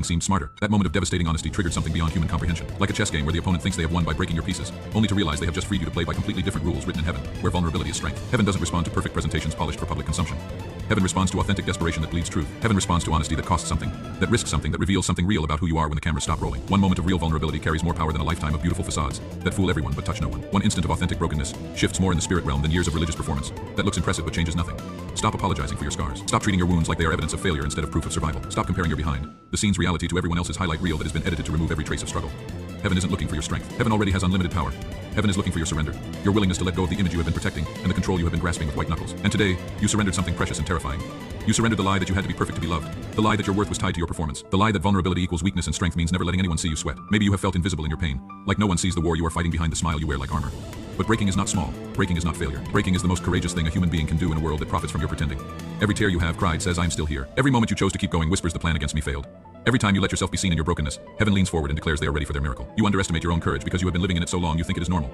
Seemed smarter. That moment of devastating honesty triggered something beyond human comprehension. Like a chess game where the opponent thinks they have won by breaking your pieces, only to realize they have just freed you to play by completely different rules written in heaven, where vulnerability is strength. Heaven doesn't respond to perfect presentations polished for public consumption. Heaven responds to authentic desperation that bleeds truth. Heaven responds to honesty that costs something, that risks something, that reveals something real about who you are when the cameras stop rolling. One moment of real vulnerability carries more power than a lifetime of beautiful facades that fool everyone but touch no one. One instant of authentic brokenness shifts more in the spirit realm than years of religious performance that looks impressive but changes nothing. Stop apologizing for your scars. Stop treating your wounds like they are evidence of failure instead of proof of survival. Stop comparing your behind the scenes reality to everyone else's highlight reel that has been edited to remove every trace of struggle. Heaven isn't looking for your strength. Heaven already has unlimited power. Heaven is looking for your surrender, your willingness to let go of the image you have been protecting and the control you have been grasping with white knuckles. And today, you surrendered something precious and terrifying. You surrendered the lie that you had to be perfect to be loved, the lie that your worth was tied to your performance, the lie that vulnerability equals weakness and strength means never letting anyone see you sweat. Maybe you have felt invisible in your pain, like no one sees the war you are fighting behind the smile you wear like armor. But breaking is not small. Breaking is not failure. Breaking is the most courageous thing a human being can do in a world that profits from your pretending. Every tear you have cried says I am still here. Every moment you chose to keep going whispers the plan against me failed. Every time you let yourself be seen in your brokenness, heaven leans forward and declares they are ready for their miracle. You underestimate your own courage because you have been living in it so long you think it is normal.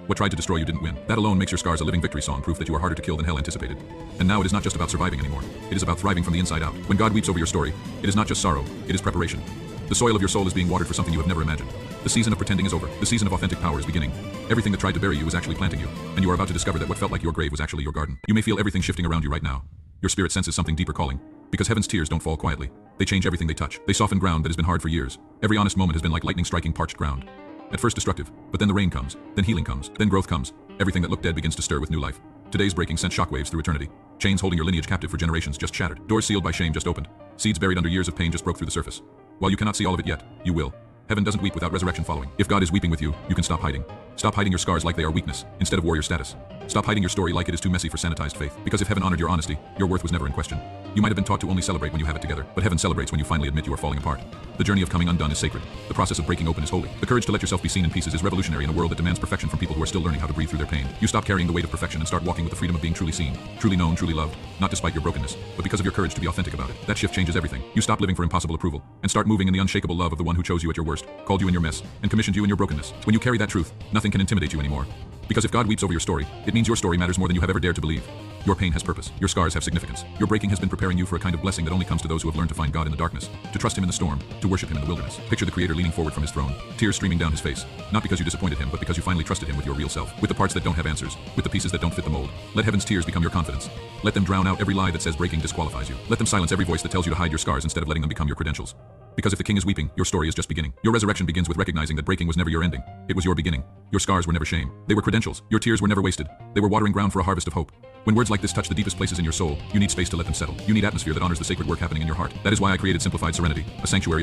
What tried to destroy you didn't win. That alone makes your scars a living victory song, proof that you are harder to kill than hell anticipated. And now it is not just about surviving anymore. It is about thriving from the inside out. When God weeps over your story, it is not just sorrow, it is preparation. The soil of your soul is being watered for something you have never imagined. The season of pretending is over. The season of authentic power is beginning. Everything that tried to bury you is actually planting you, and you are about to discover that what felt like your grave was actually your garden. You may feel everything shifting around you right now. Your spirit senses something deeper calling, because heaven's tears don't fall quietly. They change everything they touch. They soften ground that has been hard for years. Every honest moment has been like lightning striking parched ground. At first destructive, but then the rain comes, then healing comes, then growth comes. Everything that looked dead begins to stir with new life. Today's breaking sent shockwaves through eternity. Chains holding your lineage captive for generations just shattered. Doors sealed by shame just opened. Seeds buried under years of pain just broke through the surface. While you cannot see all of it yet, you will. Heaven doesn't weep without resurrection following. If God is weeping with you, you can stop hiding. Stop hiding your scars like they are weakness, instead of warrior status. Stop hiding your story like it is too messy for sanitized faith. Because if heaven honored your honesty, your worth was never in question. You might have been taught to only celebrate when you have it together, but heaven celebrates when you finally admit you are falling apart. The journey of coming undone is sacred. The process of breaking open is holy. The courage to let yourself be seen in pieces is revolutionary in a world that demands perfection from people who are still learning how to breathe through their pain. You stop carrying the weight of perfection and start walking with the freedom of being truly seen, truly known, truly loved, not despite your brokenness, but because of your courage to be authentic about it. That shift changes everything. You stop living for impossible approval and start moving in the unshakable love of the one who chose you at your worst, called you in your mess, and commissioned you in your brokenness. When you carry that truth, nothing can intimidate you anymore. Because if God weeps over your story, it means your story matters more than you have ever dared to believe. Your pain has purpose. Your scars have significance. Your breaking has been preparing you for a kind of blessing that only comes to those who have learned to find God in the darkness, to trust Him in the storm, to worship Him in the wilderness. Picture the Creator leaning forward from His throne, tears streaming down His face, not because you disappointed Him, but because you finally trusted Him with your real self, with the parts that don't have answers, with the pieces that don't fit the mold. Let heaven's tears become your confidence. Let them drown out every lie that says breaking disqualifies you. Let them silence every voice that tells you to hide your scars instead of letting them become your credentials. Because if the king is weeping, your story is just beginning. Your resurrection begins with recognizing that breaking was never your ending. It was your beginning. Your scars were never shame. They were credentials. Your tears were never wasted. They were watering ground for a harvest of hope. When words like this touch the deepest places in your soul, you need space to let them settle. You need atmosphere that honors the sacred work happening in your heart. That is why I created Simplified Serenity, a sanctuary of